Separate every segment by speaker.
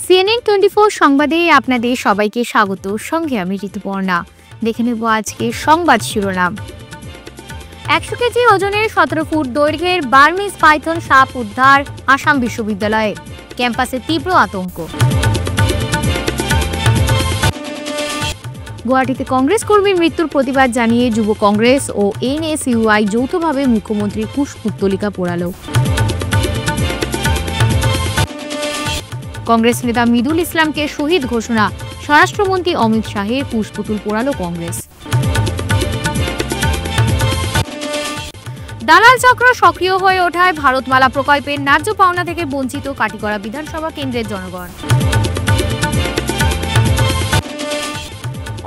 Speaker 1: CNN 24 সংবাদে আপনাদের সবাইকে স্বাগত। সঙ্গে আমি ঋতুপর্ণা। দেখে নেব আজকে সংবাদ শিরোনাম। 100 কেজি ওজনের 17 ফুট দৈর্ঘ্যের বার্মিজ পাইথন সাপ উদ্ধার আসাম বিশ্ববিদ্যালয়ে, ক্যাম্পাসে তীব্র আতঙ্ক। গুয়াহাটিতে কংগ্রেস কর্মীর মৃত্যুর প্রতিবাদ জানিয়ে যুব কংগ্রেস ও NSUI যৌথভাবে মুখ্যমন্ত্রীর কুশপুত্তলিকা পোড়ালো। কংগ্রেস নেতা মৃদুল ইসলামকে শহীদ ঘোষণা, স্বরাষ্ট্রমন্ত্রী অমিত শাহের কুশপুতুল পোড়ালো কংগ্রেস। দালাল চক্র সক্রিয় হয়ে ওঠায় ভারতমালা প্রকল্পের ন্যায্য পাওনা থেকে বঞ্চিত কাটিগড়া বিধানসভা কেন্দ্রের জনগণ।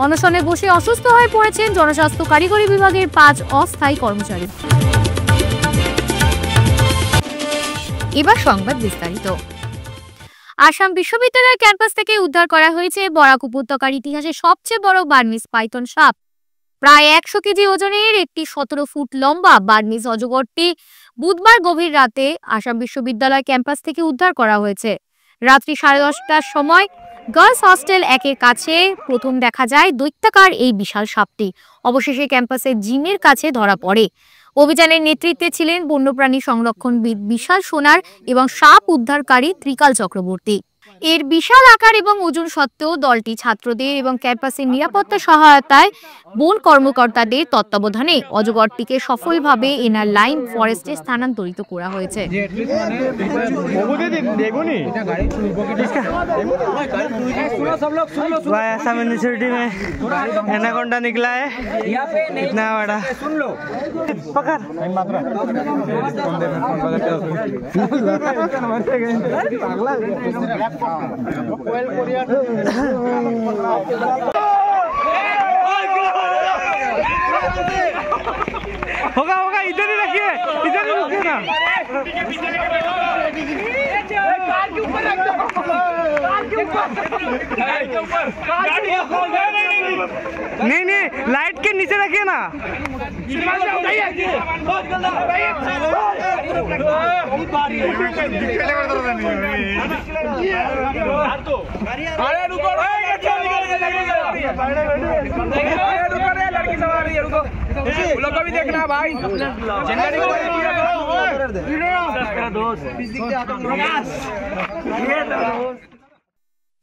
Speaker 1: অনশনে বসে অসুস্থ হয়ে পড়েছেন জনস্বাস্থ্য কারিগরি বিভাগের 5 অস্থায়ী কর্মচারী। এবার সংবাদ বিস্তারিত। আসাম বিশ্ববিদ্যালয়ের ক্যাম্পাস থেকে উদ্ধার করা হয়েছে বরাক উপত্যকার ইতিহাসে সবচেয়ে বড় বার্মিজ পাইথন সাপ। প্রায় 100 কেজি ওজনের একটি 17 ফুট লম্বা বার্মিজ অজগরটি বুধবার গভীর রাতে আসাম বিশ্ববিদ্যালয় ক্যাম্পাস থেকে উদ্ধার করা হয়েছে। রাত্রি 10:30টার সময় গার্লস হস্টেল 1-এর কাছে প্রথম দেখা যায় দৈত্যাকার এই বিশাল সাপটি। অবশেষে ক্যাম্পাসের জিমের কাছে ধরা পড়ে। অভিযানের নেতৃত্বে ছিলেন বন্যপ্রাণী সংরক্ষণবিদ বিশাল সোনার এবং সাপ উদ্ধারকারী ত্রিকাল চক্রবর্তী। এর বিশাল আকার এবং ওজন সত্ত্বেও দলটি ছাত্রদের এবং ক্যাম্পাসের নিরাপত্তা সহায়তায় বন কর্মকর্তাদের তত্ত্বাবধানে অজগরটিকে সফলভাবে এনার লাইন ফরেস্টে স্থানান্তরিত করা হয়েছে।
Speaker 2: होगा होगा इधर ही रखिए, इधर ही रुकिए ना। कार के ऊपर रख दो, कार के ऊपर नहीं नहीं, लाइट के नीचे रखिए ना। भी देखना भाई,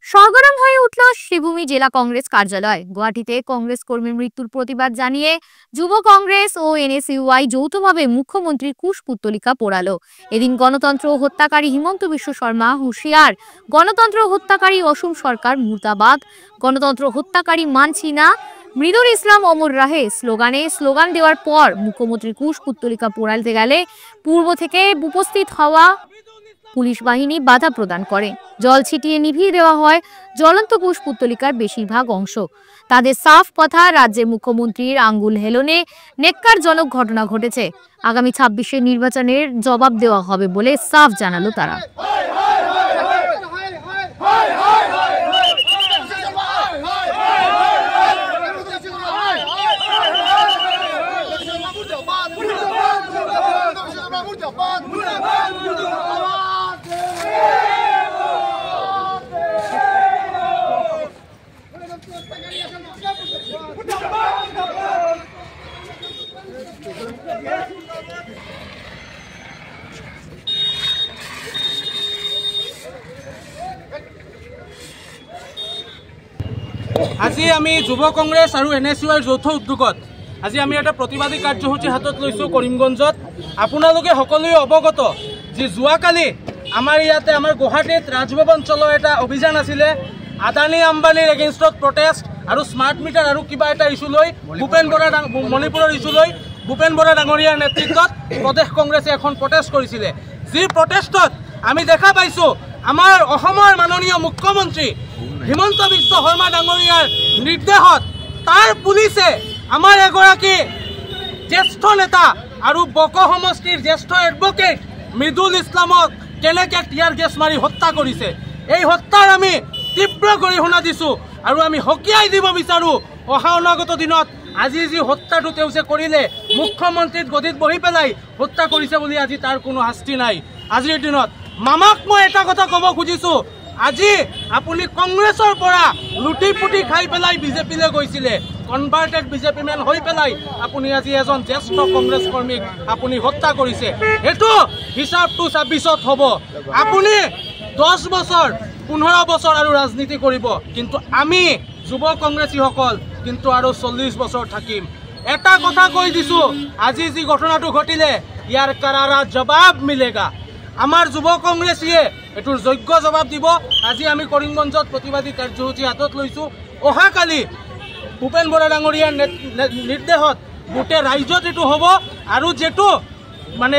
Speaker 1: সরগরম হয়ে উঠল শ্রীভূমি জেলা কংগ্রেস কার্যালয়। গুয়াহাটিতে কংগ্রেস কর্মীর মৃত্যুর প্রতিবাদ জানিয়ে যুব কংগ্রেস ও NSUI যৌথভাবে মুখ্যমন্ত্রীর কুশপুত্তলিকা পোড়ালো। এদিন গণতন্ত্র হত্যাকারী হিমন্ত বিশ্ব শর্মা হুঁশিয়ার, গণতন্ত্র হত্যাকারী অসম সরকার মুর্দাবাদ, গণতন্ত্র হত্যাকারী মানছি না। মৃদুল ইসলাম অমর রাহে স্লোগান দেওয়ার পর মুখ্যমন্ত্রীর কুশপুত্তলিকা পোড়াতে গেলে পূর্ব থেকে উপস্থিত হওয়া পুলিশ বাহিনী বাধা প্রদান করে। জল ছিটিয়ে নিভিয়ে দেওয়া হয় জ্বলন্ত কুশপুত্তলিকার বেশিরভাগ অংশ। তাদের সাফ কথা, রাজ্যের মুখ্যমন্ত্রীর আঙ্গুল হেলনে নেক্কারজনক ঘটনা ঘটেছে। আগামী 26-এর নির্বাচনের জবাব দেওয়া হবে বলে সাফ জানালো তারা।
Speaker 2: আজি আমি যুৱ কংগ্ৰেছ আৰু NSUIৰ যৌথ উদ্যোগত আজি আমি এটা প্ৰতিবাদী কাৰ্যসূচী হাতত লৈছোঁ কৰিমগঞ্জত। আপোনালোকে সকলোৱে অৱগত যে যোৱাকালি আমাৰ ইয়াতে আমাৰ গুৱাহাটীত ৰাজভৱন চলোৱা এটা অভিযান আছিলে আদানী আম্বানীৰ এগেইনষ্টত প্ৰটেষ্ট আৰু স্মাৰ্ট মিটাৰ আৰু কিবা এটা ইছ্যু লৈ মণিপুৰৰ ইছ্যু লৈ ভূপেন বৰা ডাঙৰীয়াৰ নেতৃত্বত প্ৰদেশ কংগ্ৰেছে এখন প্ৰটেষ্ট কৰিছিলে। যি প্ৰটেষ্টত আমি দেখা পাইছোঁ আমাৰ অসমৰ মাননীয় মুখ্যমন্ত্ৰী হিমন্ত বিশ্ব শৰ্মা ডাঙৰীয়াৰ নিৰ্দেশত তাৰ পুলিচে আমাৰ এগৰাকী জ্যেষ্ঠ নেতা আৰু বক সমষ্টিৰ জ্যেষ্ঠ এডভোকেট মৃদুল ইছলামক কেনেকৈ টিয়াৰ গেছ মাৰি হত্যা কৰিছে। এই হত্যাৰ আমি তীব্ৰ গৰিহণা দিছোঁ আৰু আমি সকীয়াই দিব বিচাৰোঁ অহা অনাগত দিনত আজি যি হত্যাটো তেওঁ যে কৰিলে মুখ্যমন্ত্ৰীৰ গদিত বহি পেলাই হত্যা কৰিছে বুলি আজি তাৰ কোনো শাস্তি নাই। আজিৰ দিনত মামাক মই এটা কথা ক'ব খুজিছোঁ, আজি আপুনি কংগ্ৰেছৰ পৰা লুটি পুটি খাই পেলাই বিজেপিলৈ গৈছিলে, কনভাৰ্টেড বিজেপি মেন হৈ পেলাই আপুনি আজি এজন জ্যেষ্ঠ কংগ্ৰেছ কৰ্মীক আপুনি হত্যা কৰিছে। সেইটো হিচাপটো ২৬ত হ'ব। আপুনি 10 বছৰ 15 বছৰ আৰু ৰাজনীতি কৰিব, কিন্তু আমি যুৱ কংগ্ৰেছীসকল কিন্তু আৰু 40 বছৰ থাকিম। এটা কথা কৈ দিছোঁ, আজি যি ঘটনাটো ঘটিলে ইয়াৰ কাৰাৰা জবাব মিলেগা। আমাৰ যুৱ কংগ্ৰেছীয়ে এইটোৰ যোগ্য জবাব দিব। আজি আমি কৰিমগঞ্জত প্ৰতিবাদী কাৰ্যসূচী হাতত লৈছোঁ। অহাকালি ভূপেন বৰা ডাঙৰীয়াৰ নিৰ্দেশত গোটেই ৰাইজত এইটো হ'ব। আৰু যিটো মানে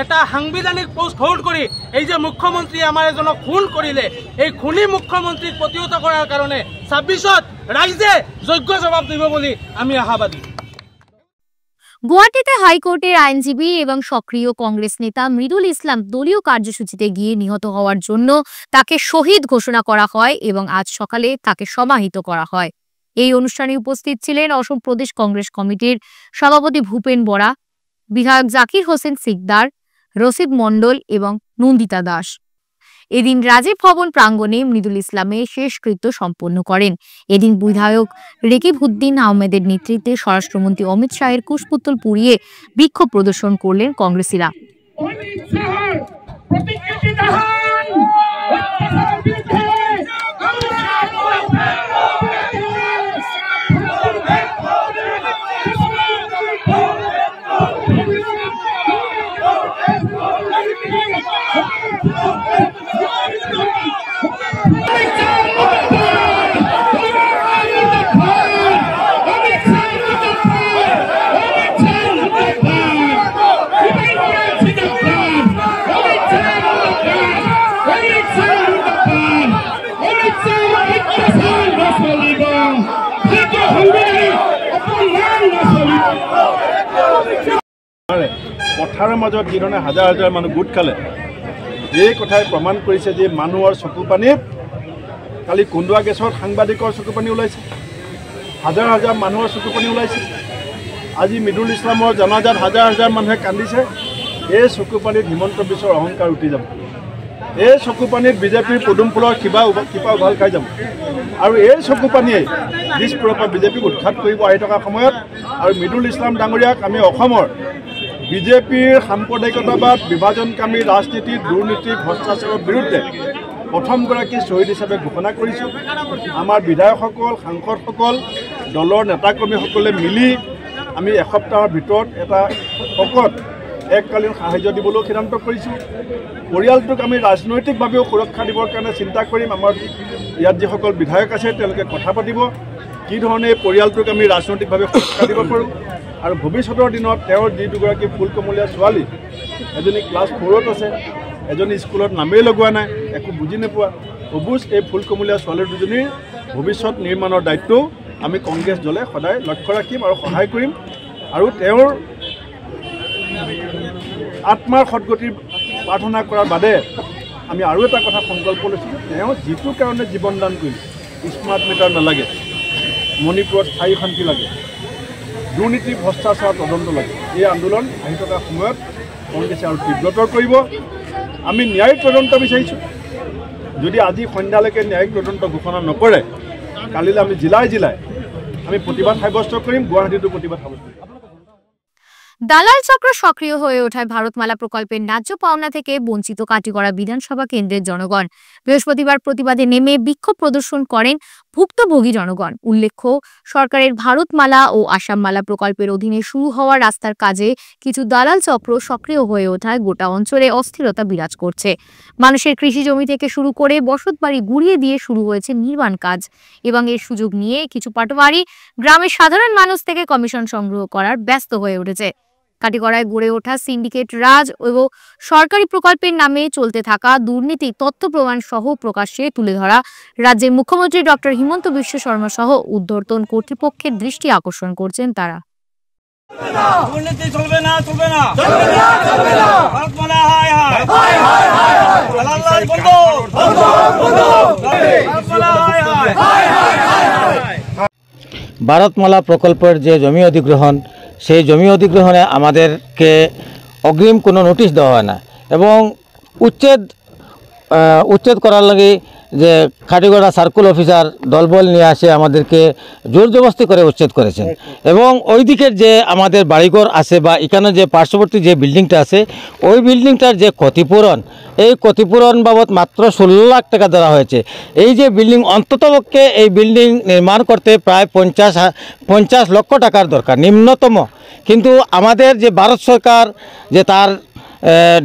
Speaker 2: এটা সাংবিধানিক পোষ্ট হোল্ড কৰি এই যে মুখ্যমন্ত্ৰীয়ে আমাৰ এজনক খুন কৰিলে, এই খুনি মুখ্যমন্ত্ৰীক প্ৰতিহত কৰাৰ কাৰণে ২৬ত ৰাইজে যোগ্য জবাব দিব বুলি আমি আশাবাদী।
Speaker 1: গুয়াহাটিতে হাইকোর্টের আইনজীবী এবং সক্রিয় কংগ্রেস নেতা মৃদুল ইসলাম দলীয় কার্যসূচিতে গিয়ে নিহত হওয়ার জন্য তাকে শহীদ ঘোষণা করা হয় এবং আজ সকালে তাকে সমাহিত করা হয়। এই অনুষ্ঠানে উপস্থিত ছিলেন অসম প্রদেশ কংগ্রেস কমিটির সভাপতি ভূপেন বরা, বিধায়ক জাকির হোসেন সিকদার, রশিদ মণ্ডল এবং নন্দিতা দাস। এদিন রাজীব ভবন প্রাঙ্গণে মৃদুল ইসলামের শেষকৃত্য সম্পন্ন করেন। এদিন বিধায়ক রেকিবউদ্দিন আহমেদের নেতৃত্বে স্বরাষ্ট্রমন্ত্রী অমিত শাহের কুশপুত্তল পুড়িয়ে বিক্ষোভ প্রদর্শন করলেন কংগ্রেসীরা।
Speaker 3: পথাৰৰ মাজত যিধৰণে হাজাৰ হাজাৰ মানুহ গোট খালে, এই কথাই প্ৰমাণ কৰিছে যে মানুহৰ চকু পানীত কালি কন্দুৱা গেছত সাংবাদিকৰ চকু পানী ওলাইছে, হাজাৰ হাজাৰ মানুহৰ চকু পানী ওলাইছে। আজি মৃদুল ইছলামৰ জানাজাত হাজাৰ হাজাৰ মানুহে কান্দিছে। এই চকু পানীত হিমন্ত বিশ্বৰ অহংকাৰ উঠি যাব। এই চকু পানীত বিজেপিৰ পদুম ফুলৰ কিবা উভাল খাই যাব। আৰু এই চকু পানীয়ে দিছপুৰৰ পৰা বিজেপিক উৎখাত কৰিব আহি থকা সময়ত। আৰু মৃদুল ইছলাম ডাঙৰীয়াক আমি অসমৰ বিজেপিৰ সাম্প্ৰদায়িকতাবাদ, বিভাজনকামী ৰাজনীতি, দুৰ্নীতি, ভ্ৰষ্টাচাৰৰ বিৰুদ্ধে প্ৰথমগৰাকী শ্বহীদ হিচাপে ঘোষণা কৰিছোঁ। আমাৰ বিধায়কসকল, সাংসদসকল, দলৰ নেতাকৰ্মীসকলে মিলি আমি এসপ্তাহৰ ভিতৰত এটা শকত এককালীন সাহায্য দিবলৈও সিদ্ধান্ত কৰিছোঁ। পৰিয়ালটোক আমি ৰাজনৈতিকভাৱেও সুৰক্ষা দিবৰ কাৰণে চিন্তা কৰিম। আমাৰ ইয়াত যিসকল বিধায়ক আছে তেওঁলোকে কথা পাতিব, কি ধৰণে পৰিয়ালটোক আমি ৰাজনৈতিকভাৱে সুৰক্ষা দিব পাৰোঁ। আৰু ভৱিষ্যতৰ দিনত তেওঁৰ যি দুগৰাকী ফুলকমলীয়া ছোৱালী, এজনী ক্লাছ 4ত আছে, এজনী স্কুলত নামেই লগোৱা নাই, একো বুজি নোপোৱা, অবুজ এই ফুলকমলীয়া ছোৱালী দুজনীৰ ভৱিষ্যত নিৰ্মাণৰ দায়িত্বও আমি কংগ্ৰেছ দলে সদায় লক্ষ্য ৰাখিম আৰু সহায় কৰিম। আৰু তেওঁৰ আত্মাৰ সদগতিৰ প্ৰাৰ্থনা কৰাৰ বাদে আমি আৰু এটা কথা সংকল্প লৈছোঁ, তেওঁ যিটো কাৰণে জীৱনদান কৰিলে, স্মাৰ্ট মিটাৰ নালাগে, মণিপুৰত স্থায়ী শান্তি লাগে, দুৰ্নীতি ভ্ৰষ্টাচাৰ তদন্ত লাগে, এই আন্দোলন আহি থকা সময়ত কংগ্ৰেছে আৰু তীব্ৰতৰ কৰিব। আমি ন্যায়িক তদন্ত বিচাৰিছোঁ। যদি আজি সন্ধ্যালৈকে ন্যায়িক তদন্ত ঘোষণা নকৰে, কালিলৈ আমি জিলায় জিলায় আমি প্ৰতিবাদ সাব্যস্ত কৰিম, গুৱাহাটীতো প্ৰতিবাদ সাব্যস্ত কৰিম।
Speaker 1: দালাল চক্র সক্রিয় হয়ে ওঠায় ভারতমালা প্রকল্পের ন্যায্য পাওনা থেকে বঞ্চিত কাটিগড়া বিধানসভা কেন্দ্রের জনগণ। বৃহস্পতিবার প্রতিবাদে নেমে বিক্ষোভ প্রদর্শন করেন ভুক্তভোগী জনগণ। উল্লেখ্য, সরকারের ভারতমালা ও আসামমালা প্রকল্পের অধীনে শুরু হওয়া রাস্তার কাজে কিছু দালাল চক্র সক্রিয় হয়ে ওঠায় গোটা অঞ্চলে অস্থিরতা বিরাজ করছে। মানুষের কৃষি জমি থেকে শুরু করে বসতবাড়ি গুড়িয়ে দিয়ে শুরু হয়েছে নির্মাণ কাজ এবং এর সুযোগ নিয়ে কিছু পাটোয়ারি গ্রামের সাধারণ মানুষ থেকে কমিশন সংগ্রহ করার ব্যস্ত হয়ে উঠেছে। কাটিগড়ায় গড়ে ওঠা সিন্ডিকেট রাজ এবং সরকারি প্রকল্পের নামে চলতে থাকা দুর্নীতি তথ্য প্রমাণ সহ প্রকাশ্যে তুলে ধরা রাজ্যের মুখ্যমন্ত্রী ডক্টর হিমন্ত বিশ্ব শর্মা সহ ঊর্ধ্বতন কর্তৃপক্ষের দৃষ্টি আকর্ষণ করছেন তারা।
Speaker 4: ভারতমালা প্রকল্পের যে জমি অধিগ্রহণ, সেই জমি অধিগ্রহণে আমাদেরকে অগ্রিম কোনো নোটিশ দেওয়া হয় না এবং উচ্ছেদ উচ্ছেদ করার লাগে যে খাটিগড়া সার্কুল অফিসার দলবল নিয়ে আসে আমাদেরকে জোর জবরদস্তি করে উচ্ছেদ করেছেন। এবং ওই দিকের যে আমাদের বাড়িঘর আছে বা এখানে যে পার্শ্ববর্তী যে বিল্ডিংটা আছে ওই বিল্ডিংটার যে ক্ষতিপূরণ, এই ক্ষতিপূরণ বাবদ মাত্র 16 লাখ টাকা দেওয়া হয়েছে। এই যে বিল্ডিং অন্ততপক্ষে এই বিল্ডিং নির্মাণ করতে প্রায় 50 লক্ষ টাকার দরকার নিম্নতম। কিন্তু আমাদের যে ভারত সরকার যে তার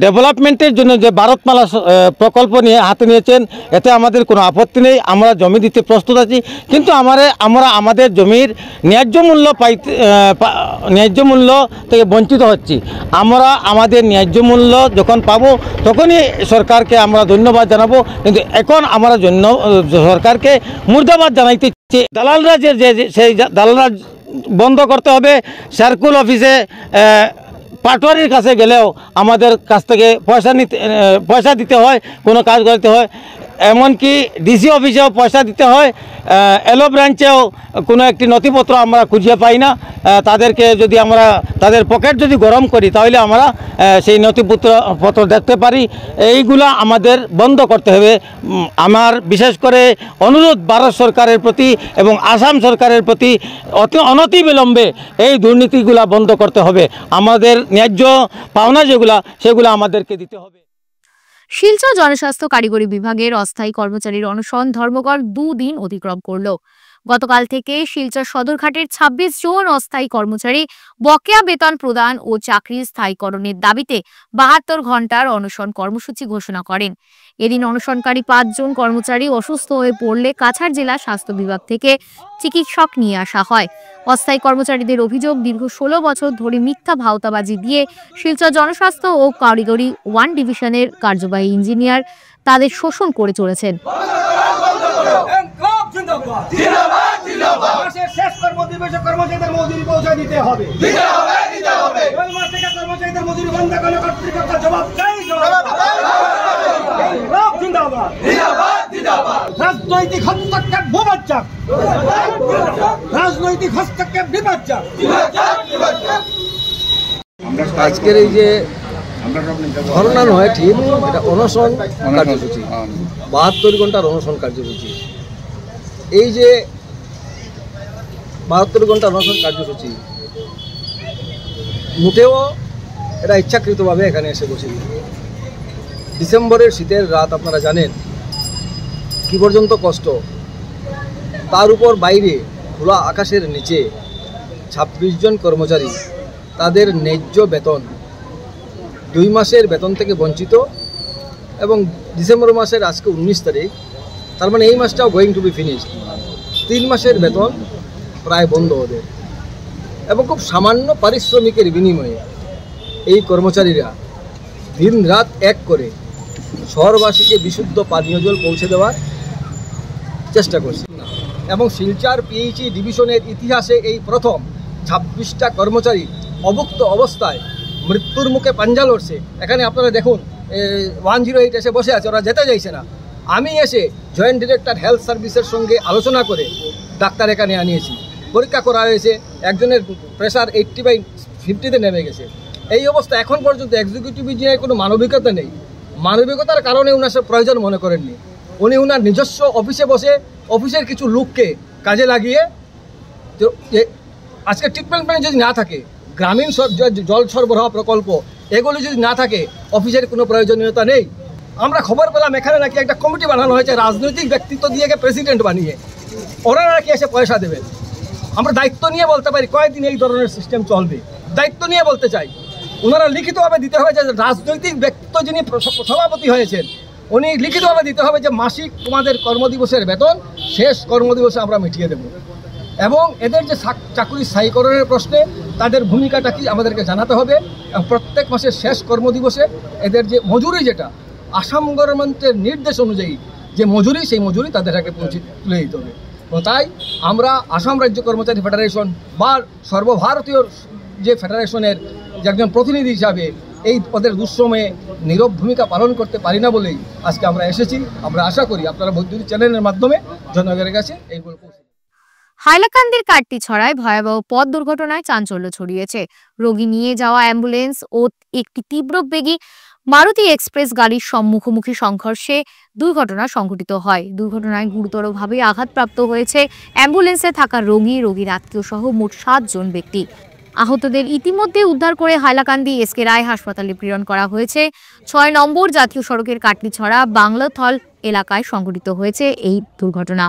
Speaker 4: ডেভেলপমেন্টের জন্য যে ভারতমালা প্রকল্প নিয়ে হাতে নিয়েছেন, এতে আমাদের কোনো আপত্তি নেই, আমরা জমি দিতে প্রস্তুত আছি। কিন্তু আমরা আমাদের জমির ন্যায্য মূল্য থেকে বঞ্চিত হচ্ছি। আমরা আমাদের ন্যায্য মূল্য যখন পাবো তখনই সরকারকে আমরা ধন্যবাদ জানাবো, কিন্তু এখন আমরা সরকারকে মুর্দাবাদ জানাইতে চাই। দালালরা সেই দালালরা বন্ধ করতে হবে। সার্কুল অফিসে পাটোয়ারির কাছে গেলেও আমাদের কাছ থেকে পয়সা দিতে হয়, কোনো কাজ করতে হয়। এমনকি ডিসি অফিসেও পয়সা দিতে হয়। এলো ব্রাঞ্চেও কোনো একটি নথিপত্র আমরা খুঁজে পাই না। তাদেরকে যদি আমরা তাদের পকেট যদি গরম করি তাহলে আমরা সেই নথিপত্র দেখতে পারি। এইগুলা আমাদের বন্ধ করতে হবে। আমার বিশেষ করে অনুরোধ ভারত সরকারের প্রতি এবং আসাম সরকারের প্রতি অনতিবিলম্বে এই দুর্নীতিগুলা বন্ধ করতে হবে। আমাদের ন্যায্য পাওনা সেগুলো আমাদেরকে দিতে হবে।
Speaker 1: শিলচর জনস্বাস্থ্য কারিগরি বিভাগের অস্থায়ী কর্মচারীর অনশন ধর্মঘট 2 দিন অতিক্রম করল। গতকাল থেকে শিলচর সদরঘাটের 26 জন অস্থায়ী কর্মচারী বকেয়া বেতন প্রদান ও চাকরির স্থায়ীকরণের দাবিতে 72 ঘন্টার অনশন কর্মসূচি ঘোষণা করেন। এদিন অনশনকারী 5 জন কর্মচারী অসুস্থ হয়ে পড়লে কাছাড় জেলা স্বাস্থ্য বিভাগ থেকে চিকিৎসক নিয়ে আসা হয়। অস্থায়ী কর্মচারীদের অভিযোগ, দীর্ঘ 16 বছর ধরে মিথ্যা ভাওতাবাজি দিয়ে শিলচর জনস্বাস্থ্য ও কারিগরি 1 ডিভিশনের কার্যবাহী ইঞ্জিনিয়ার তাদের শোষণ করে চলেছেন।
Speaker 5: রাজনৈতিক হস্তক্ষেপ বিপজ্জনক, রাজনৈতিক হস্তক্ষেপ বিপজ্জনক।
Speaker 6: আজকের এই যে ধর্ণা নয়, ঠিক এটা অনশন কার্যসূচি, 72 ঘন্টার অনশন কার্যসূচি। এই যে 72 ঘন্টার অনশন কার্যসূচি মোটেও এটা ইচ্ছাকৃতভাবে এখানে এসে বসে। ডিসেম্বরের শীতের রাত আপনারা জানেন কি পর্যন্ত কষ্ট, তার উপর বাইরে খোলা আকাশের নিচে 26 জন কর্মচারী তাদের ন্যায্য বেতন 2 মাসের বেতন থেকে বঞ্চিত। এবং ডিসেম্বর মাসের আজকে 19 তারিখ, তার মানে এই মাসটাও গোয়িং টু বি ফিনিশড। 3 মাসের বেতন প্রায় বন্ধ ওদের, এবং খুব সামান্য পারিশ্রমিকের বিনিময়ে এই কর্মচারীরা দিন রাত এক করে শহরবাসীকে বিশুদ্ধ পানীয় জল পৌঁছে দেওয়ার চেষ্টা করছে। এবং শিলচর পিএইচই ডিভিশনের ইতিহাসে এই প্রথম 26টা কর্মচারী অভুক্ত অবস্থায় মৃত্যুর মুখে পাঞ্জা লড়ছে। এখানে আপনারা দেখুন 108 এসে বসে আছে, ওরা যেতে চাইছে না। আমি এসে জয়েন্ট ডিরেক্টর হেলথ সার্ভিসের সঙ্গে আলোচনা করে ডাক্তার এখানে আনিয়েছি, পরীক্ষা করা হয়েছে, একজনের প্রেশার 80/50-তে নেমে গেছে। এই অবস্থা এখন পর্যন্ত এক্সিকিউটিভ ইঞ্জিনিয়ার কোনো মানবিকতা নেই। মানবিকতার কারণে উনার প্রয়োজন মনে করেননি। উনি উনার নিজস্ব অফিসে বসে অফিসের কিছু লোককে কাজে লাগিয়ে, আজকে ট্রিটমেন্ট প্ল্যান যদি না থাকে, গ্রামীণ জল সরবরাহ প্রকল্প এগুলো যদি না থাকে, অফিসের কোনো প্রয়োজনীয়তা নেই। আমরা খবর পেলাম এখানে নাকি একটা কমিটি বানানো হয়েছে রাজনৈতিক ব্যক্তিত্ব দিয়ে প্রেসিডেন্ট বানিয়ে, ওনারা নাকি এসে পয়সা দেবেন। আমরা দায়িত্ব নিয়ে বলতে পারি কয়েকদিন এই ধরনের সিস্টেম চলবে, দায়িত্ব নিয়ে বলতে চাই। ওনারা লিখিতভাবে দিতে হবে যে রাজনৈতিক ব্যক্তিত্ব যিনি সভাপতি হয়েছেন উনি লিখিতভাবে দিতে হবে যে মাসিক তোমাদের কর্মদিবসের বেতন শেষ কর্মদিবসে আমরা মিটিয়ে দেব। এবং এদের যে চাকরি স্থায়ীকরণের প্রশ্নে তাদের ভূমিকাটা কি আমাদেরকে জানাতে হবে। প্রত্যেক মাসের শেষ কর্মদিবসে এদের যে মজুরি, যেটা আসাম গভর্নমেন্টের নির্দেশ অনুযায়ী যে মজুরি, সেই মজুরি তাদের আগে তুলে দিতে হবে। তাই আমরা আসাম রাজ্য কর্মচারী ফেডারেশন বা সর্বভারতীয় যে ফেডারেশনের যে একজন প্রতিনিধি হিসাবে এই পদের দুঃসময়ে নীরব ভূমিকা পালন করতে পারি না বলেই আজকে আমরা এসেছি। আমরা আশা করি আপনারা বৈদ্যুতিক চ্যানেলের মাধ্যমে জনগণের কাছে এইগুলো পৌঁছে।
Speaker 1: হাইলাকান্দির কাটটিছড়ায় ভয়াবহ পথ দুর্ঘটনায় চাঞ্চল্য ছড়িয়েছে। রোগী নিয়ে যাওয়া অ্যাম্বুলেন্স ও একটি তীব্রবেগী মারুতি এক্সপ্রেস গাড়ির মুখোমুখি সংঘর্ষে দুর্ঘটনা সংঘটিত হয়। দুর্ঘটনায় গুরুতরভাবে আঘাতপ্রাপ্ত হয়েছে অ্যাম্বুলেন্সে থাকা রোগীর আত্মীয় সহ মোট 7 জন ব্যক্তি। আহতদের ইতিমধ্যে উদ্ধার করে হাইলাকান্দি এসকে রায় হাসপাতালে প্রেরণ করা হয়েছে। 6 নম্বর জাতীয় সড়কের কাটলিছড়া বাংলাথল এলাকায় সংঘটিত হয়েছে এই দুর্ঘটনা।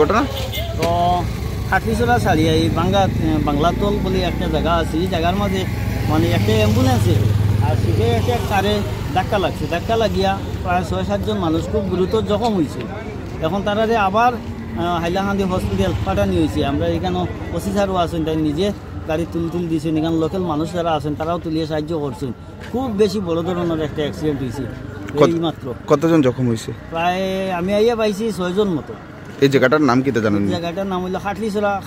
Speaker 7: ঘটনা তো খাটলিছড়া ছাড়িয়ে এই বাংলাতল বলে একটা জায়গা আছে। এই জায়গার মাঝে মানে একটা অ্যাম্বুলেন্স আর সেখানে একটা কারে ধাক্কা লাগছে। ধাক্কা লাগিয়া প্রায় 6-7 জন মানুষ খুব গুরুতর জখম হয়েছে। এখন তারা আবার হাইলাকান্দি হসপিটাল পাঠানো হয়েছে। আমরা এখানে অফিসারও আছেন, তাই নিজে গাড়ি তুল দিয়েছেন। এখানে লোকাল মানুষ যারা আছেন তারাও তুলিয়ে সাহায্য করছেন। খুব বেশি বড় ধরনের একটা অ্যাক্সিডেন্ট হয়েছে। এই মাত্র
Speaker 8: কতজন জখম হয়েছে?
Speaker 7: প্রায় আমি আইয়া পাইছি 6 জন মতো।
Speaker 8: এই জায়গাটার নাম কি জানেন?
Speaker 7: জায়গাটার নাম হইল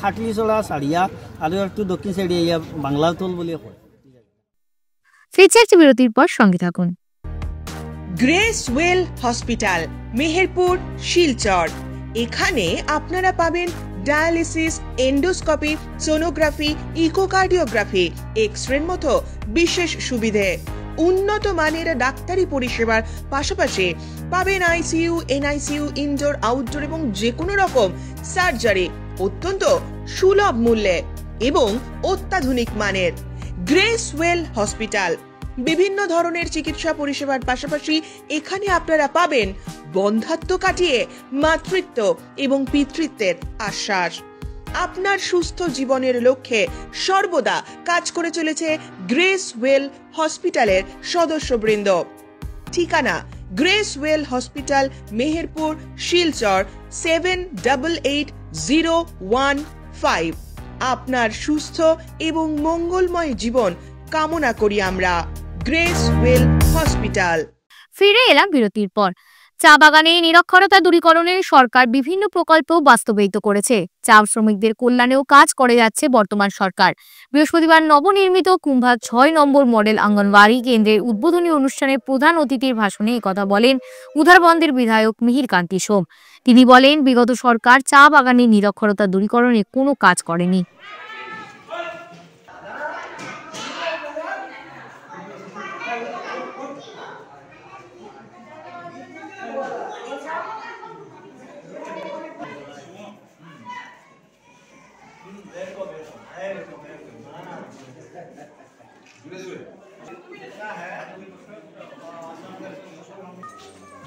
Speaker 7: খাটলিছড়া সারিয়া আর একটু দক্ষিণ সাইডে ইয়া বাংলাতল বলে কয়।
Speaker 1: ফিরছে একটি বিরতির পর সঙ্গে থাকুন।
Speaker 9: Grace well hospital, Meherpur, Silchar. এখানে আপনারা পাবেন ডায়ালিসিস, এন্ডোস্কোপি, সোনোগ্রাফি, ইকোকার্ডিওগ্রাফি, এক্সরের মতো বিশেষ সুবিধে। উন্নত মানের ডাক্তারি পরিষেবার পাশাপাশি পাবেন আইসিইউ, এনআইসিইউ, ইনডোর, আউটডোর এবং যে কোনো রকম সার্জারি অত্যন্ত সুলভ মূল্যে এবং অত্যাধুনিক মানের। গ্রেস ওয়েল হসপিটাল বিভিন্ন ধরনের চিকিৎসা পরিষেবার পাশাপাশি এখানে আপনারা পাবেন বন্ধাত্ব কাটিয়ে মাতৃত্ব এবং পিতৃত্বের আশ্বাস। আপনার সুস্থ জীবনের লক্ষ্যে সর্বদা কাজ করে চলেছে গ্রেস ওয়েল হসপিটালের সদস্যবৃন্দ। ঠিকানা grace well hospital, Meherpur, Silchar 788015। আপনার সুস্থ এবং মঙ্গলময় জীবন কামনা করি আমরা। Grace well hospital.
Speaker 1: ফিরে এলাম বিরতির পর। চা বাগানে নিরক্ষরতা দূরীকরণে সরকার বিভিন্ন প্রকল্প বাস্তবায়িত করেছে। চা শ্রমিকদের কল্যাণেও কাজ করে যাচ্ছে বর্তমান সরকার। বৃহস্পতিবার নবনির্মিত কুম্ভা 6 নম্বর মডেল অঙ্গনওয়াড়ি কেন্দ্রের উদ্বোধনী অনুষ্ঠানে প্রধান অতিথির ভাষণে একথা বলেন উধারবন্দের বিধায়ক মিহির কান্তি সোম। তিনি বলেন, বিগত সরকার চা বাগানে নিরক্ষরতা দূরীকরণে কোনো কাজ করেনি।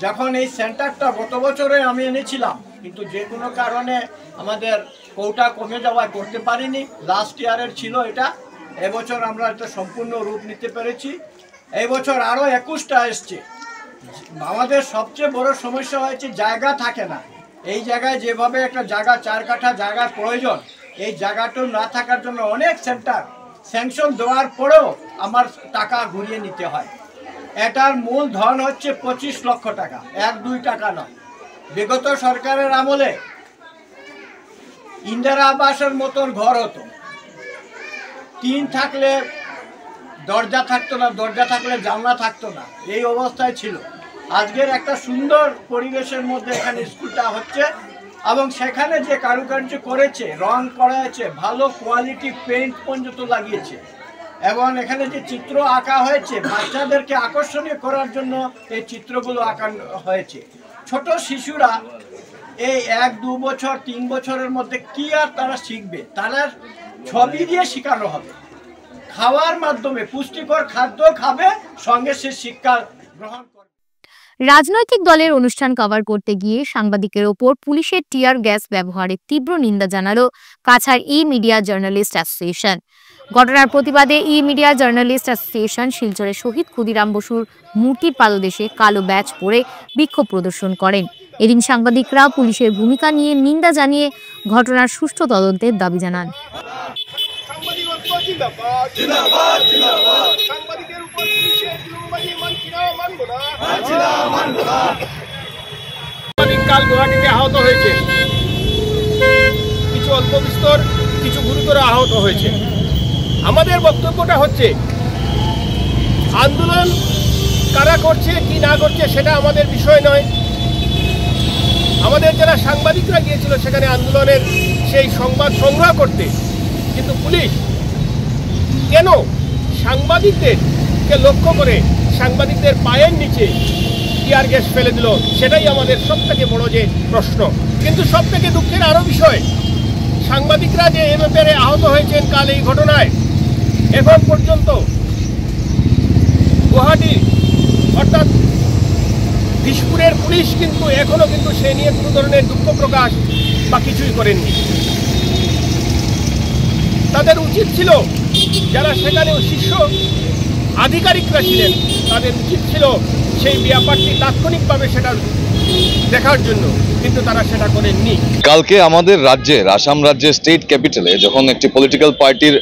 Speaker 5: যখন এই সেন্টারটা গত বছরে আমি এনেছিলাম, কিন্তু যে কোনো কারণে আমাদের কোটা কমে যাওয়ায় করতে পারিনি। লাস্ট ইয়ারের ছিল এটা। এবছর আমরা এটা সম্পূর্ণ রূপ নিতে পেরেছি। এই বছর আরও 21টা এসছে। আমাদের সবচেয়ে বড় সমস্যা হয়েছে জায়গা থাকে না। এই জায়গায় যেভাবে একটা জায়গা 4 কাঠা জায়গার প্রয়োজন, এই জায়গাটা না থাকার জন্য অনেক সেন্টার স্যাংশন দেওয়ার পরেও আমার টাকা ঘুরিয়ে নিতে হয়। এটার মূল ধন হচ্ছে 25 লক্ষ টাকা, 1-2 টাকা নয়। বিগত সরকারের আমলে ইন্দিরা আবাসের মতন ঘর হতো, টিন থাকলে দরজা থাকতো না, দরজা থাকলে জানলা থাকতো না, এই অবস্থায় ছিল। আজকের একটা সুন্দর পরিবেশের মধ্যে এখানে স্কুলটা হচ্ছে এবং সেখানে যে কারুকার্য করেছে, রং করা হয়েছে, ভালো কোয়ালিটি পেইন্ট পর্যন্ত লাগিয়েছে এবং এখানে যে চিত্র আঁকা হয়েছে বাচ্চাদেরকে আকর্ষণীয় করার জন্য এই চিত্রগুলো আঁকা হয়েছে। ছোট শিশুরা এই 1-2 বছর 3 বছরের মধ্যে কি আর তারা শিখবে? তারা ছবি দিয়ে শেখানো হবে, খাওয়ার মাধ্যমে পুষ্টিকর খাদ্য খাবে, সঙ্গে সে শিক্ষা গ্রহণ করবে।
Speaker 1: রাজনৈতিক দলের অনুষ্ঠান কভার করতে গিয়ে সাংবাদিকের ওপর পুলিশের টিয়ার গ্যাস ব্যবহারের তীব্র নিন্দা জানালো কাছাড় ই-মিডিয়া জার্নালিস্ট অ্যাসোসিয়েশন। ঘটনার প্রতিবাদে ই-মিডিয়া জার্নালিস্ট অ্যাসোসিয়েশন শিলচরে শহীদ ক্ষুদিরাম বসুর মূর্তির পাদদেশে কালো ব্যাজ পরে বিক্ষোভ প্রদর্শন করেন। এদিন সাংবাদিকরা পুলিশের ভূমিকা নিয়ে নিন্দা জানিয়ে ঘটনার সুষ্ঠু তদন্তের দাবি জানান।
Speaker 10: জিন্দাবাদ জিন্দাবাদ জিন্দাবাদ সাংবাদিকের উপর পুলিশের জুলুমবাজি মানব না সাংবাদিককাল গুয়াহাটিতে আহত হয়েছে, কিছু অল্প বিস্তর, কিছু গুরুতর আহত হয়েছে। আমাদের বক্তব্যটা হচ্ছে আন্দোলন কারা করছে কি না করছে সেটা আমাদের বিষয় নয়। আমাদের যারা সাংবাদিকরা গিয়েছিল সেখানে আন্দোলনের সেই সংবাদ সংগ্রহ করতে, কিন্তু পুলিশ কেন সাংবাদিকদেরকে লক্ষ্য করে সাংবাদিকদের পায়ের নিচে টিয়ার গ্যাস ফেলে দিল, সেটাই আমাদের সবথেকে বড় যে প্রশ্ন। কিন্তু সবথেকে দুঃখের আরও বিষয়, সাংবাদিকরা যে এ ব্যাপারে আহত হয়েছেন কাল এই ঘটনায়, এখন পর্যন্ত গুয়াহাটি অর্থাৎ দিশপুরের পুলিশ কিন্তু এখনো কিন্তু সে নিয়ে কোনো ধরনের দুঃখ প্রকাশ বা কিছুই করেননি। তাদের উচিত ছিল, যারা সেখানে শীর্ষ আধিকারিকরা ছিলেন, তাদের উচিত ছিল সেই ব্যাপারটি তাৎক্ষণিকভাবে সেটা দেখার জন্য, কিন্তু তারা সেটা করেননি।
Speaker 11: কালকে আমাদের রাজ্যের, আসাম রাজ্যের স্টেট ক্যাপিটালে যখন একটি পলিটিক্যাল পার্টির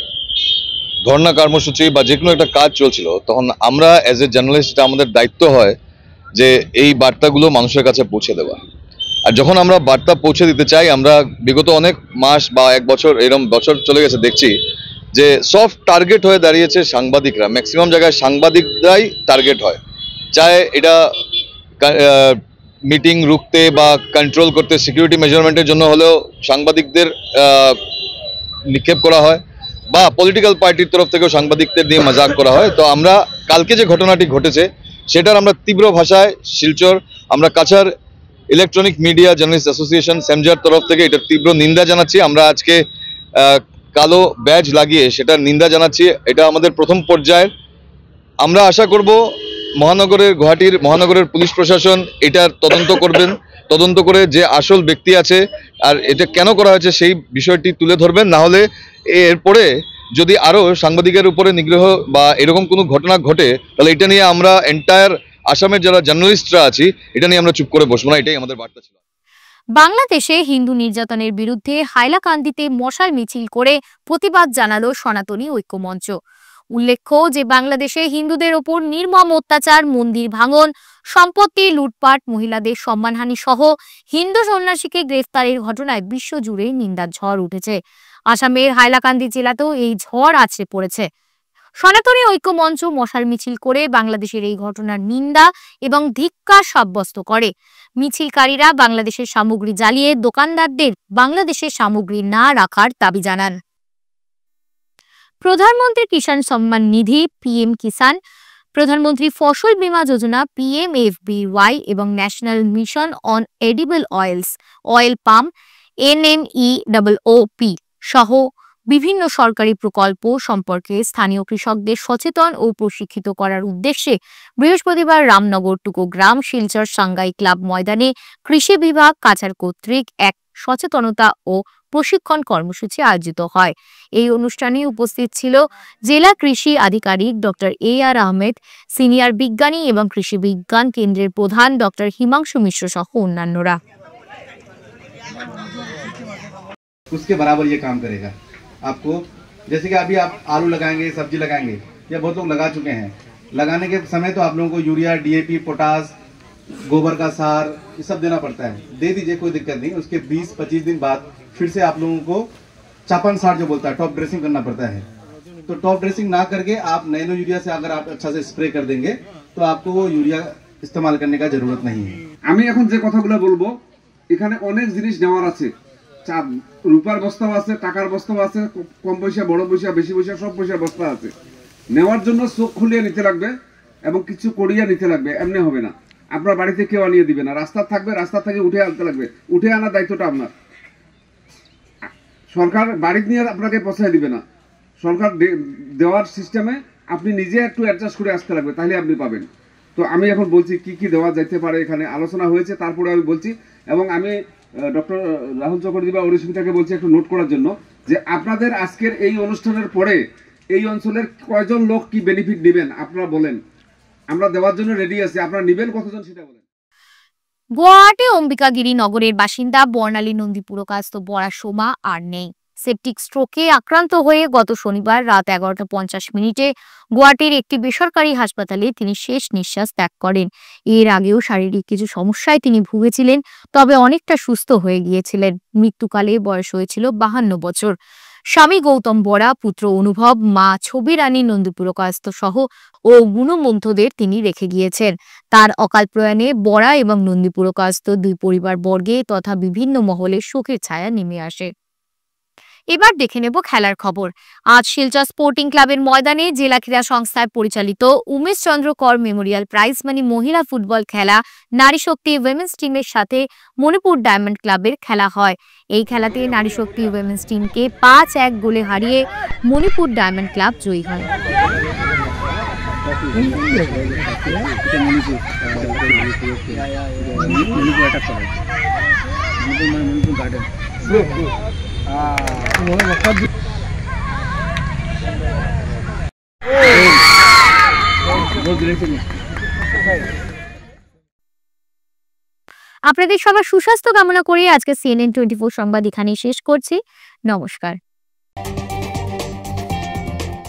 Speaker 11: ধর্ণা কর্মসূচি বা যে কোনো একটা কাজ চলছিল, তখন আমরা অ্যাজ এ জার্নালিস্ট আমাদের দায়িত্ব হয় যে এই বার্তাগুলো মানুষের কাছে পৌঁছে দেওয়া। আর যখন আমরা বার্তা পৌঁছে দিতে চাই, আমরা বিগত অনেক মাস বা এক বছর, এরকম বছর চলে গেছে, দেখছি যে সফট টার্গেট হয়ে দাঁড়িয়েছে সাংবাদিকরা। ম্যাক্সিমাম জায়গায় সাংবাদিকরাই টার্গেট হয়, চায় এটা মিটিং রুখতে বা কন্ট্রোল করতে, সিকিউরিটি মেজারমেন্টের জন্য হলেও সাংবাদিকদের নিক্ষেপ করা হয়, বা পলিটিক্যাল পার্টির তরফ থেকেও সাংবাদিকদের দিয়ে মজাক করা হয়। তো আমরা কালকে যে ঘটনাটি ঘটেছে সেটার আমরা তীব্র ভাষায় শিলচর, আমরা Cachar electronic media journalist association সেমজার তরফ থেকে এটার তীব্র নিন্দা জানাচ্ছি। আমরা আজকে কালো ব্যাজ লাগিয়ে সেটার নিন্দা জানাচ্ছি। এটা আমাদের প্রথম পর্যায়ের। আমরা আশা করব গুয়াহাটির মহানগরের পুলিশ প্রশাসন এটার তদন্ত করবেন, তদন্ত করে যে আসল ব্যক্তি আছে আর এটা কেন করা হয়েছে সেই বিষয়টি তুলে ধরবেন। না হলে এরপরে যদি আরও সাংবাদিকের উপরে নিগ্রহ বা এরকম কোনো ঘটনা ঘটে, তাহলে এটা নিয়ে আমরা এন্টায়ার আসামের যারা জার্নালিস্টরা আছি এটা নিয়ে আমরা চুপ করে বসবো না, এটাই আমাদের বার্তা ছিল।
Speaker 1: বাংলাদেশে হিন্দু নির্যাতনের বিরুদ্ধে হাইলাকান্দিতে মশাল মিছিল করে প্রতিবাদ জানালো সনাতনী ঐক্যমঞ্চ। উল্লেখ্য যে বাংলাদেশে হিন্দুদের ওপর নির্মম অত্যাচার, মন্দির ভাঙন, সম্পত্তি লুটপাট, মহিলাদের সম্মানহানি সহ হিন্দু সন্ন্যাসীকে গ্রেফতারের ঘটনায় বিশ্বজুড়ে নিন্দার ঝড় উঠেছে। আসামের হাইলাকান্দি জেলাতেও এই ঝড় আছড়ে পড়েছে। সনাতনী ঐক্যমঞ্চ মশাল মিছিল করে বাংলাদেশের এই ঘটনার নিন্দা এবং ধিক্কার সাব্যস্ত করে। মিছিলকারীরা বাংলাদেশের সামগ্রী জ্বালিয়ে দোকানদারদের বাংলাদেশের সামগ্রী না রাখার দাবি জানান। প্রধানমন্ত্রী কিষাণ সম্মান নিধি পিএম কিষাণ, প্রধানমন্ত্রী ফসল বীমা যোজনা PMFBY এবং national mission on edible oils, oil palm NMEOOP সহ বিভিন্ন সরকারি প্রকল্প সম্পর্কে স্থানীয় কৃষকদের সচেতন ও প্রশিক্ষিত করার উদ্দেশ্যে বৃহস্পতিবার রামনগর টুকোগ্রাম শিলচর সাংগাই ক্লাব ময়দানে কৃষি বিভাগ কাছাড় কর্তৃক এক সচেতনতা ও প্রশিক্ষণ কর্মসূচি আয়োজিত হয়। এই অনুষ্ঠানে উপস্থিত ছিল জেলা কৃষি আধিকারিক ডক্টর AR আহমেদ, সিনিয়র বিজ্ঞানী এবং কৃষি বিজ্ঞান কেন্দ্রের প্রধান ডক্টর হিমাংশু মিশ্র সহ অন্যান্যরা।
Speaker 12: उसके बराबर ये काम करेगा आपको। जैसे कि अभी आप आलू लगाएंगे, सब्जी लगाएंगे, या बहुत लोग लगा चुके हैं, लगाने के समय तो आप लोगों को यूरिया, DAP, पोटास, गोबर का सार ये सब देना पड़ता है। दे दीजिए, कोई दिक्कत नहीं। उसके 20-25 दिन बाद फिर से आप लोगों को चापन सार जो बोलता है, टॉप ड्रेसिंग करना पड़ता है। तो टॉप ड्रेसिंग ना करके आप नैनो यूरिया से अगर आप अच्छा से स्प्रे कर देंगे तो आपको वो यूरिया इस्तेमाल करने का जरूरत नहीं है।
Speaker 13: আমি এখন যে কথাগুলো বলবো, এখানে অনেক জিনিস নেওয়ার আছে। রূপার বস্তাও আছে, টাকার বস্তাও আছে, কম পয়সা, বড় পয়সা, বেশি পয়সা, সব পয়সার বস্তা আছে। নেওয়ার জন্য চোখ খুলিয়ে নিতে লাগবে এবং কিছু করিয়া নিতে লাগবে, এমনি হবে না। আপনার বাড়িতে কেউ আনিয়ে দিবে না, রাস্তা থাকবে, রাস্তা থেকে উঠে আনতে লাগবে। উঠে আনার দায়িত্বটা আপনার। সরকার বাড়িতে নিয়ে আপনাকে পৌঁছায় দিবে না। সরকার দেওয়ার সিস্টেমে আপনি নিজে একটু অ্যাডজাস্ট করে আসতে লাগবে, তাহলে আপনি পাবেন। তো আমি এখন বলছি কি কি দেওয়া যাইতে পারে, এখানে আলোচনা হয়েছে, তারপরে আমি বলছি। এবং আমি ডক্টর রাহুল চক্রবর্তী বা অরিশমিতাকে বলছি একটু নোট করার জন্য যে আপনাদের আজকের এই অনুষ্ঠানের পরে এই অঞ্চলের কয়জন লোক কি বেনিফিট নেবেন আপনারা বলেন। আমরা দেওয়ার জন্য রেডি আছি, আপনারা নেবেন কতজন সেটা বলেন।
Speaker 1: গুয়াহাটি অম্বিকাগিরি নগরের বাসিন্দা বর্ণালী নন্দী পুরকাস্ত বরা সোমা আর নেই। সেপটিক স্ট্রোকে আক্রান্ত হয়ে গত শনিবার রাত 11:50 গুয়াহাটির একটি বেসরকারি হাসপাতালে তিনি শেষ নিঃশ্বাস ত্যাগ করেন। এর আগেও শারীরিক কিছু সমস্যায় তিনি ভুগেছিলেন, তবে অনেকটা সুস্থ হয়ে গিয়েছিলেন। মৃত্যুকালে বয়স হয়েছিল 52 বছর। স্বামী গৌতম বরা, পুত্র অনুভব, মা ছবি রানী নন্দীপুরকায়স্থ সহ ও গুণমন্থদের তিনি রেখে গিয়েছেন। তার অকাল প্রয়াণে বরা এবং নন্দীপুরকায়স্থ দুই পরিবার বর্গে তথা বিভিন্ন মহলে শোকের ছায়া নেমে আসে। এবার দেখে নেব খেলার খবর। আজ শিলচর স্পোর্টিং ক্লাবের ময়দানে জেলা ক্রীড়া সংস্থায় পরিচালিত উমেশ চন্দ্র কর মেমোরিয়াল প্রাইজ মানি মহিলা ফুটবল খেলা নারী শক্তি উইমেন্স টিমের সাথে মণিপুর ডায়মন্ড ক্লাবের খেলা হয়। এই খেলাতে নারী শক্তি উইমেন্স টিমকে 5-1 গোলে হারিয়ে মণিপুর ডায়মন্ড ক্লাব জয়ী হয়। আপনাদের সবার সুস্বাস্থ্য কামনা করে আজকে CNN24 সংবাদ এখানেই শেষ করছি। নমস্কার।